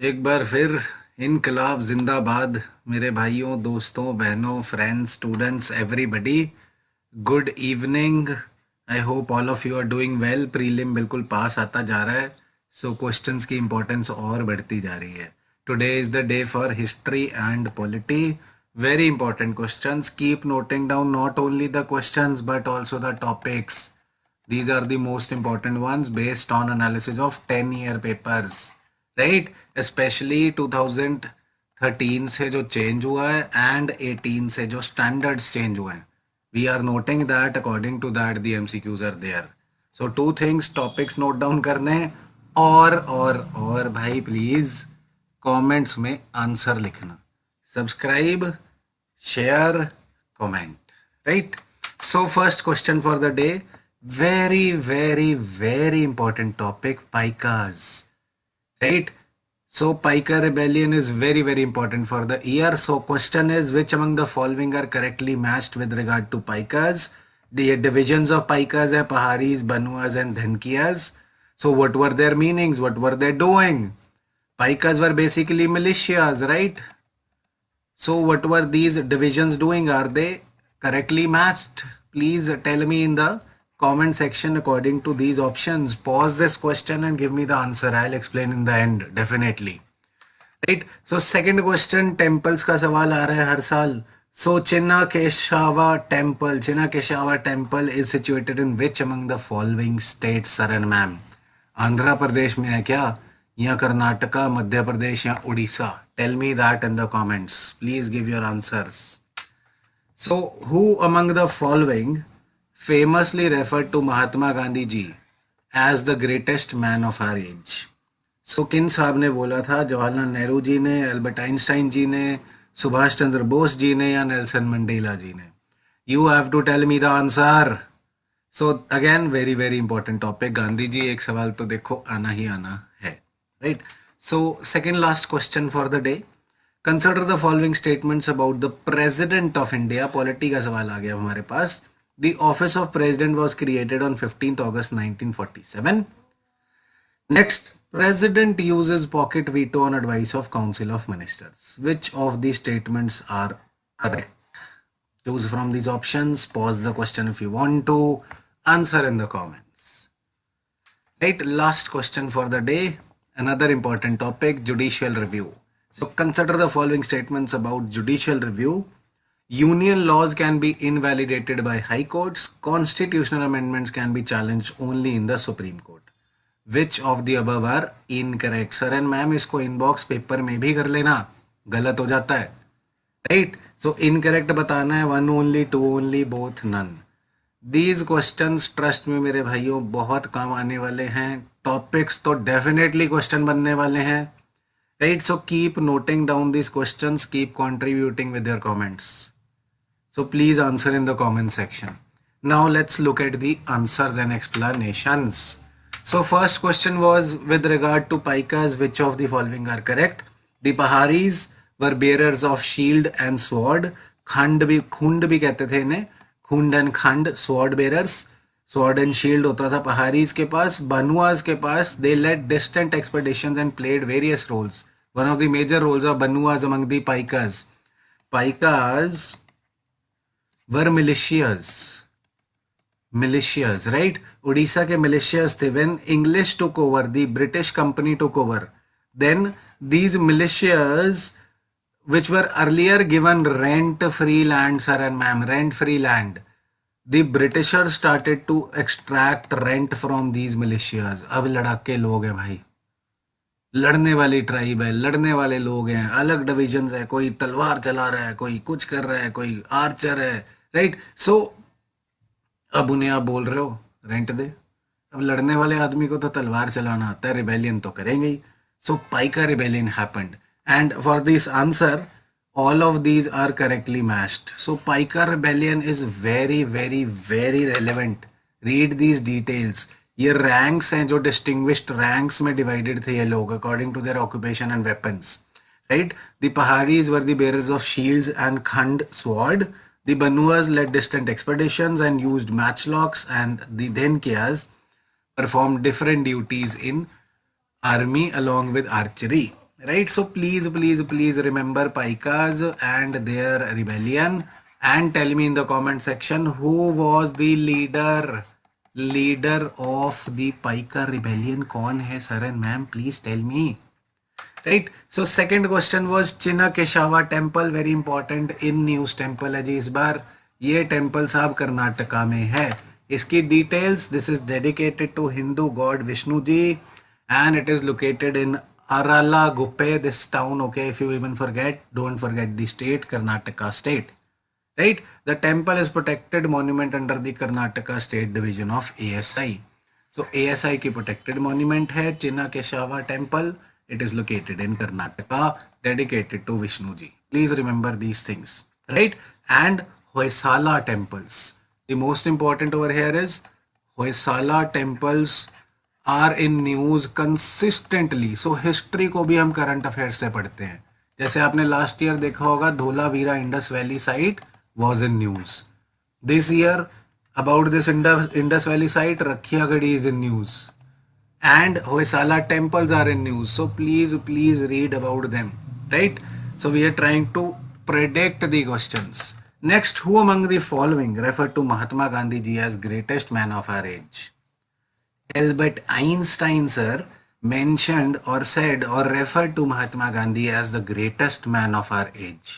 एक बार फिर इनकलाब जिंदाबाद। मेरे भाइयों, दोस्तों, बहनों, friends, students, everybody, good evening. I hope all of you are doing well. Prelim बिल्कुल पास आता जा रहा है, सो क्वेश्चंस की इंपॉर्टेंस और बढ़ती जा रही है। Today is the day for history and polity. Very important questions. Keep noting down not only the questions but also the topics. These are the most important ones based on analysis of 10-year papers, right? Especially 2013 से जो change हुआ है and 18 से जो standards change हुए हैं. We are noting that according to that the MCQs are there. So two things, topics note down करने और भाई please comments में answer लिखना. Subscribe, share, comment, right? So first question for the day, very important topic, Paikas, right? So Paika rebellion is very important for the year. So question is, which among the following are correctly matched with regard to Paikas? The divisions of Paikas are Paharis, Banuas and Dhankiyas. So what were their meanings? What were they doing? Paikas were basically militias, right? So what were these divisions doing? Are they correctly matched? Please tell me in the comment section according to these options. Pause this question and give me the answer. I'll explain in the end, definitely. Right? So second question, temples का सवाल आ रहा है हर साल. So Chinna Keshava temple is situated in which among the following states, sir and ma'am? Andhra Pradesh में है क्या, या कर्नाटका, मध्य प्रदेश या Orissa? Tell me that in the comments. Please give your answers. So who among the following famously referred to Mahatma Gandhi ji as the greatest man of our age? So किन साहब ने बोला था? जवाहरलाल नेहरू जी ने, अल्बर्ट आइंस्टाइन जी ने, सुभाष चंद्र बोस जी ने, या Nelson Mandela ji ने? You have to tell me the answer. So again very important topic. Gandhi ji एक सवाल तो देखो आना ही आना है, right? So second last question for the day, consider the following statements about the president of India. Polity का सवाल आ गया हमारे पास. The office of president was created on 15th August 1947. Next, president uses pocket veto on advice of council of ministers. Which of these statements are correct? Choose from these options. Pause the question if you want to. Answer in the comments. Right, last question for the day. Another important topic, judicial review. So consider the following statements about judicial review. Union laws can be invalidated by high courts. Constitutional amendments can be challenged only in the Supreme Court. Which of the above are incorrect? Sir and ma'am, इसको inbox paper में भी कर लेना, गलत हो जाता है, right? सो incorrect बताना है, one only, two only, both, none. These questions trust में मेरे भाइयों बहुत काम आने वाले हैं. टॉपिक्स तो डेफिनेटली क्वेश्चन बनने वाले हैं, right? So keep noting down this questions, keep contributing with your comments. So please answer in the comment section. Now let's look at the answers and explanations. So first question was with regard to Paikas, which of the following are correct? The Paharis were bearers of shield and sword. Khunda भी कहते थे इन्हें, khunda and khanda, sword bearers. Sword and shield होता था पहारीज के पास. बनुआज के पास, they led distant expeditions and played various roles. One of the major roles of Banuas among the Paikas. Paikas were militias, right? Odisha के militias थे. When English took over, the British company took over, then these militias which were earlier given rent free land, sir and ma'am, rent free land, the Britishers started to extract rent from these militias. अब लड़ाके लोग हैं भाई, लड़ने वाली tribe है, लड़ने वाले लोग हैं, अलग डिविजन्स है, कोई तलवार चला रहा है, कोई कुछ कर रहा है, कोई आर्चर है, राइट? सो अब उन्हें आप बोल रहे हो रेंट दे. अब लड़ने वाले आदमी को तो तलवार चलाना आता है, रिबेलियन तो करेंगे ही. So Paika rebellion happened, and for this answer all of these are correctly matched. So Paika rebellion is very relevant. Read these details. ये रैंक्स हैं जो डिस्टिंग्विश्ड रैंक्स में डिवाइडेड थे ये लोग according to their occupation and weapons, right? The Paharis were the bearers of shields and khanda sword. The Banuas led distant expeditions and used matchlocks, and the Dhenkias performed different duties in army along with archery, right? So please remember Paikas and their rebellion, and tell me in the comment section who was the leader of the Paika rebellion. कौन है sir and ma'am? Please tell me. Right. So second question was Chinnakeshava temple, very important in news temple है जी इस बार. ये temple साहब कर्नाटका में है. इसकी details, this is dedicated to Hindu god Vishnu ji and it is located in Aralaguppe, this town. Okay, if you even forget, don't forget the state, Karnataka state, right? The temple is protected monument under the Karnataka state division of ASI. So ASI की protected monument है Chinnakeshava temple. It is located in Karnataka, dedicated to Vishnu ji. Please remember these things, right? And Hoysala temples, the most important over here is Hoysala temples are in news consistently. So history को भी हम current affairs से पढ़ते हैं. जैसे आपने last year देखा होगा Dholavira Indus valley site was in news. This year about this Indus valley site Rakhigarhi is in news and Hoysala temples are in news. So please read about them, right? So we are trying to predict the questions. Next, who among the following referred to Mahatma Gandhi ji as greatest man of our age? Albert Einstein sir mentioned or said or referred to Mahatma Gandhi as the greatest man of our age,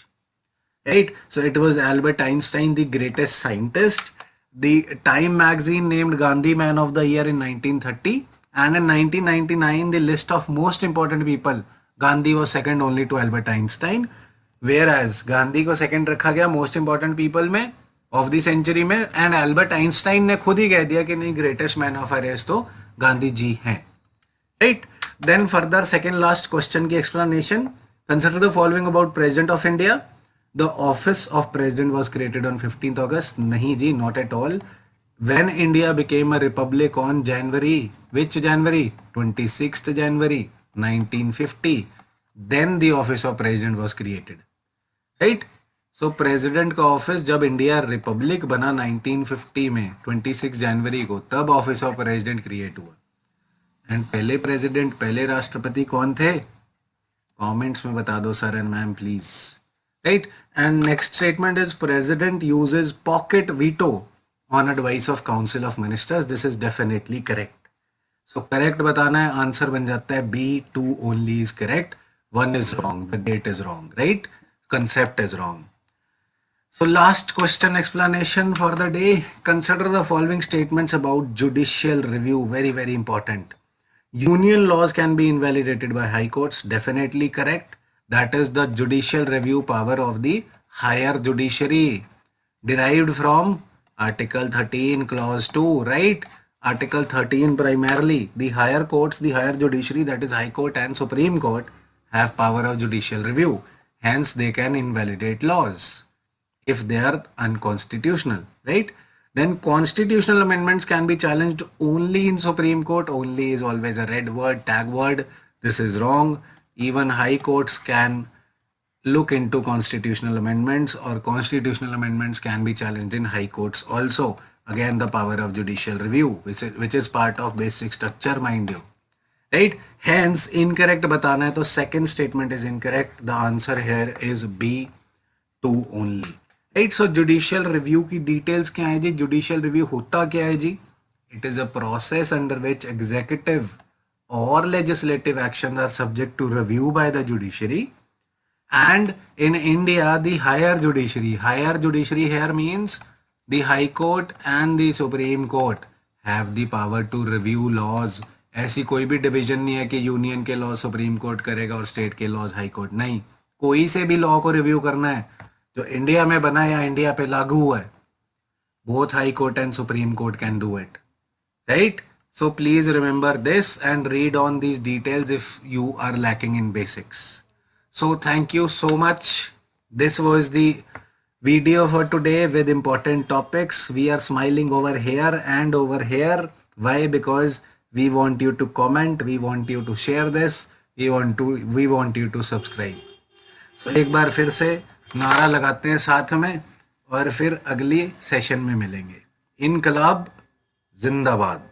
right? So it was Albert Einstein, the greatest scientist. The Time magazine named Gandhi Man of the Year in 1930, and in 1999 the list of most important people, Gandhi was second only to Albert Einstein, whereas Gandhi को second रखा गया most important people में of the century में, and Albert Einstein ने खुद ही कह दिया कि नहीं, greatest man of our age तो गांधी जी हैं, right? Then further second last question की explanation. Consider the following about president of India. The office of president was created on 15th August. नहीं जी, not at all. When India became a republic on January, which January? 26th January 1950. Then the office of president was created, right? So president का office जब India Republic बना 1950 में 26 जनवरी को, तब office of president create हुआ. And पहले president, पहले राष्ट्रपति कौन थे? कमेंट्स में बता दो sir and ma'am please, right? And next statement is president uses pocket veto on advice of council of ministers. This is definitely correct. So correct बताना है, आंसर बन जाता है B2 only is correct. 1 is wrong, the date is wrong, right? Concept is wrong. So last question explanation for the day. Consider the following statements about judicial review. Very important. Union laws can be invalidated by high courts. Definitely correct. That is the judicial review power of the higher judiciary, derived from Article 13 Clause 2, right? Article 13 primarily. The higher courts, the higher judiciary, that is High Court and Supreme Court, have power of judicial review. Hence they can invalidate laws if they are unconstitutional, right? Then constitutional amendments can be challenged only in Supreme Court. Only is always a red word, tag word. This is wrong. Even high courts can look into constitutional amendments, or constitutional amendments can be challenged in high courts also. Again, the power of judicial review, which is part of basic structure, mind you, right? Hence, incorrect बताना है तो second statement is incorrect. The answer here is B2 only. Right? So judicial review की details क्या है जी? Judicial review होता क्या है जी? It is a process under which executive और legislative action are subject to review by the judiciary. And in India the higher judiciary here means the high court and the supreme court have the power to review laws. ऐसी कोई भी division नहीं है कि union के law supreme court करेगा और state के लॉज हाई कोर्ट. नहीं, कोई से भी लॉ को रिव्यू करना है जो इंडिया में बना या इंडिया पे लागू हुआ है, both high court and supreme court can do it, right? So please remember this and read on these details if you are lacking in basics. So thank you so much. This was the video for today with important topics. We are smiling over here and over here. Why? Because we want you to comment, we want you to share this, we want you to subscribe. So एक बार फिर से नारा लगाते हैं साथ में, और फिर अगली सेशन में मिलेंगे. इनकलाब जिंदाबाद.